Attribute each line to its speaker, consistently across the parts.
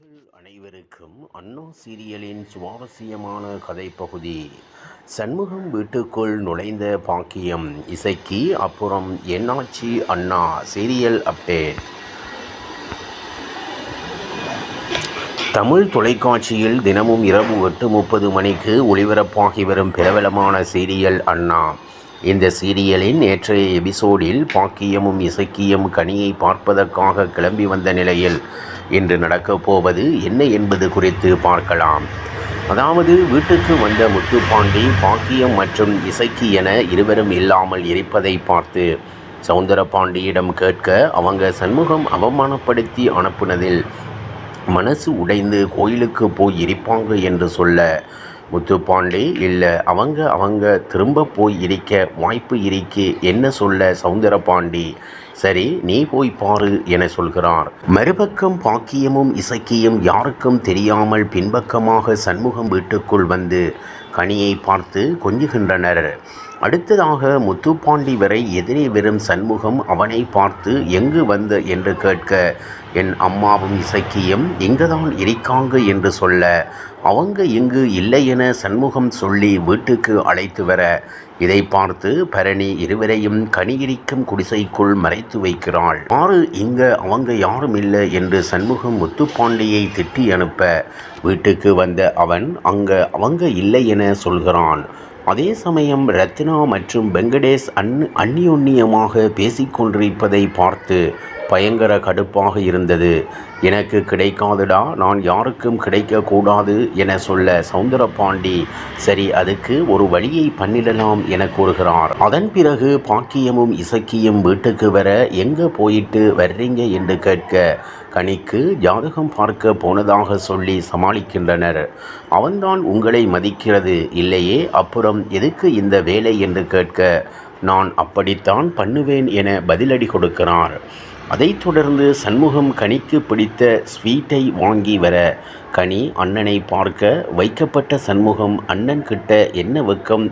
Speaker 1: உறவுகள் அனைவருக்கும் அண்ணா சீரியலின் சுவாரஸ்யமான கதைப்பகுதி. சண்முகம் வீட்டுக்குள் நுழைந்த பாக்கியம் இசைக்கு அப்புறம் என்னாச்சு அண்ணா சீரியல் அப்டேட். தமிழ் தொலைக்காட்சியில் தினமும் இரவு 8:30 மணிக்கு ஒளிபரப்பாகி வரும் பிரபலமான சீரியல் அண்ணா. இந்த சீரியலின் நேற்றைய எபிசோடில் பாக்கியமும் இசக்கியும் கனியை பார்ப்பதற்காக கிளம்பி வந்த நிலையில் இன்று நடக்கப் போவது என்ன என்பது குறித்து பார்க்கலாம். அதாவது வீட்டுக்கு வந்த முத்துப்பாண்டி பாக்கியம் மற்றும் இசக்கி என இருவரும் இல்லாமல் இருப்பதை பார்த்து சௌந்தரபாண்டியிடம் கேட்க அவங்க சண்முகம் அவமானப்படுத்தி அனுப்புனதில் மனசு உடைந்து கோயிலுக்கு போய் இருப்பாங்க என்று சொல்ல, முத்துப்பாண்டி இல்லை அவங்க திரும்ப போய் இருக்க வாய்ப்பு இருக்கே என்ன சொல்ல சௌந்தரபாண்டி சரி நீ போய் பாரு என சொல்கிறார். மறுபக்கம் பாக்கியமும் இசக்கியும் யாருக்கும் தெரியாமல் பின்பக்கமாக சண்முகம் வீட்டுக்குள் வந்து கனியை பார்த்து கொஞ்சுகின்றனர். அடுத்ததாக முத்துப்பாண்டி வரை எதிரே வரும் சண்முகம் அவனை பார்த்து எங்கு வந்த என்று கேட்க, என் அம்மாவும் இசக்கியும் இங்குதான் இருக்காங்க என்று சொல்ல, அவங்க இங்கு இல்லை என சண்முகம் சொல்லி வீட்டுக்கு அழைத்து வர, இதை பார்த்து பரணி இருவரையும் கனியிருக்கும் குடிசைக்குள் மறைத்து வைக்கிறாள். இங்க அவங்க யாரும் இல்லை என்று சண்முகம் முத்துப்பாண்டியை திட்டி அனுப்ப, வீட்டுக்கு வந்த அவன் அங்க அவங்க இல்லை என சொல்கிறான். அதே சமயம் ரத்னா மற்றும் வெங்கடேஷ் அந்நியோன்யமாக பேசிக்கொண்டிருப்பதை பார்த்து பயங்கர கடுப்பாக இருந்தது. எனக்கு கிடைக்காதுடா, நான் யாருக்கும் கிடைக்கக்கூடாது என சொல்ல சௌந்தரபாண்டி சரி அதுக்கு ஒரு வழியை பண்ணிடலாம் என கூறுகிறார். அதன் பிறகு பாக்கியமும் இசக்கியும் வீட்டுக்கு வர எங்கே போயிட்டு வர்றீங்க என்று கேட்க, கனிக்கு ஜாதகம் பார்க்க போனதாக சொல்லி சமாளிக்கின்றனர். அவன்தான் உங்களை மதிக்கிறது இல்லையே, அப்புறம் எதுக்கு இந்த வேலை என்று கேட்க, நான் அப்படித்தான் பண்ணுவேன் என பதிலடி கொடுக்கிறார். அதைத் தொடர்ந்து சண்முகம் கனிக்கு பிடித்த ஸ்வீட்டை வாங்கி வர, கனி அண்ணனை பார்க்க வைக்கப்பட்ட சண்முகம் அண்ணன் கிட்ட என்ன வெக்கம்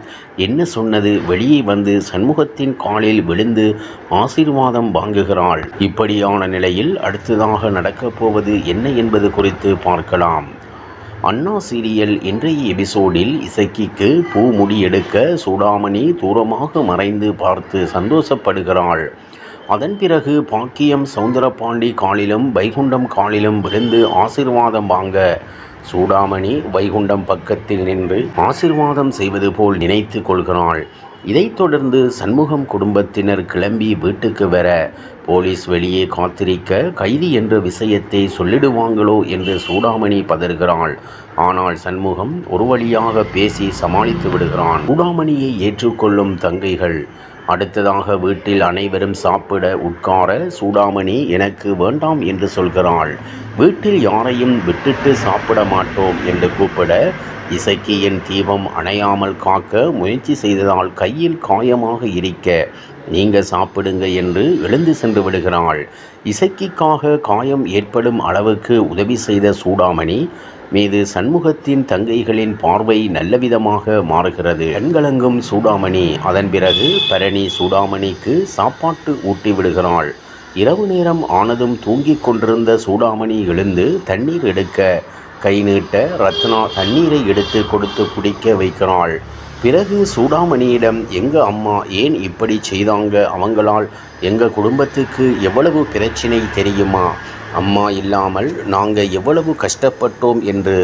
Speaker 1: என்ன சொன்னது வெளியே வந்து சண்முகத்தின் காலில் விழுந்து ஆசீர்வாதம் வாங்குகிறாள். இப்படியான நிலையில் அடுத்ததாக நடக்கப் போவது என்ன என்பது குறித்து பார்க்கலாம். அண்ணா சீரியல் இன்றைய எபிசோடில் இசக்கிக்கு பூ முடி எடுக்க சூடாமணி தூரமாக மறைந்து பார்த்து சந்தோஷப்படுகிறாள். அதன் பிறகு பாக்கியம் சௌந்தரபாண்டி காலிலும் வைகுண்டம் காலிலும் விழுந்து ஆசீர்வாதம் வாங்க, சூடாமணி வைகுண்டம் பக்கத்தில் நின்று ஆசீர்வாதம் செய்வது போல் நினைத்து கொள்கிறாள். இதைத் தொடர்ந்து சண்முகம் குடும்பத்தினர் கிளம்பி வீட்டுக்கு வர, போலீஸ் வெளியே காத்திருக்க கைதி என்ற விஷயத்தை சொல்லிடுவாங்களோ என்று சூடாமணி பதறுகிறாள். ஆனால் சண்முகம் ஒரு வழியாக பேசி சமாளித்து விடுகிறான். சூடாமணியை ஏற்றுக்கொள்ளும் தங்கைகள். அடுத்ததாக வீட்டில் அனைவரும் சாப்பிட உட்கார, சூடாமணி எனக்கு வேண்டாம் என்று சொல்கிறாள். வீட்டில் யாரையும் விட்டுட்டு சாப்பிட மாட்டோம் என்று கூப்பிட, இசக்கியின் தீபம் அணையாமல் காக்க முயற்சி செய்ததால் கையில் காயமாக இருக்க, நீங்க சாப்பிடுங்க என்று எழுந்து சென்று விடுகிறாள். இசக்கிக்காக காயம் ஏற்படும் அளவுக்கு உதவி செய்த சூடாமணி மீது சண்முகத்தின் தங்கைகளின் பார்வை நல்லவிதமாக மாறுகிறது. கண்கலங்கும் சூடாமணி. அதன் பிறகு பரணி சூடாமணிக்கு சாப்பாட்டு ஊட்டி விடுகிறாள். இரவு நேரம் ஆனதும் தூங்கிக் கொண்டிருந்த சூடாமணி எழுந்து தண்ணீர் எடுக்க கை நீட்ட ரத்னா தண்ணீரை எடுத்து கொடுத்து குடிக்க வைக்கிறாள். பிறகு சூடாமணியிடம் எங்க அம்மா ஏன் இப்படி செய்தாங்க, அவங்களால் எங்கள் குடும்பத்துக்கு எவ்வளவு பிரச்சனை தெரியுமா, அம்மா இல்லாமல் நாங்கள் எவ்வளவு கஷ்டப்பட்டோம் என்று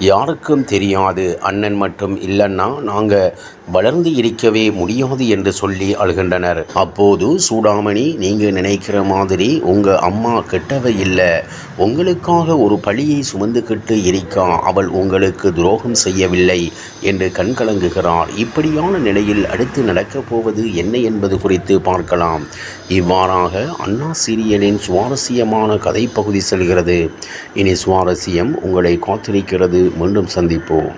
Speaker 1: யாருக்கும் தெரியாது, அண்ணன் மட்டும் இல்லைன்னா நாங்கள் வளர்ந்து இருக்கவே முடியாது என்று சொல்லி அழுகின்றனர். அப்போது சூடாமணி நீங்கள் நினைக்கிற மாதிரி உங்கள் அம்மா கெட்டவை இல்லை, உங்களுக்காக ஒரு பழியை சுமந்துக்கிட்டு இருக்கா, அவள் உங்களுக்கு துரோகம் செய்யவில்லை என்று கண்கலங்குகிறார். இப்படியான நிலையில் அடுத்து நடக்கப் போவது என்ன என்பது குறித்து பார்க்கலாம். இவ்வாறாக அண்ணா சீரியலின் சுவாரஸ்யமான கதைப்பகுதி செல்கிறது. இனி சுவாரஸ்யம் உங்களை காத்திருக்கிறது. மீண்டும் சந்திப்போம்.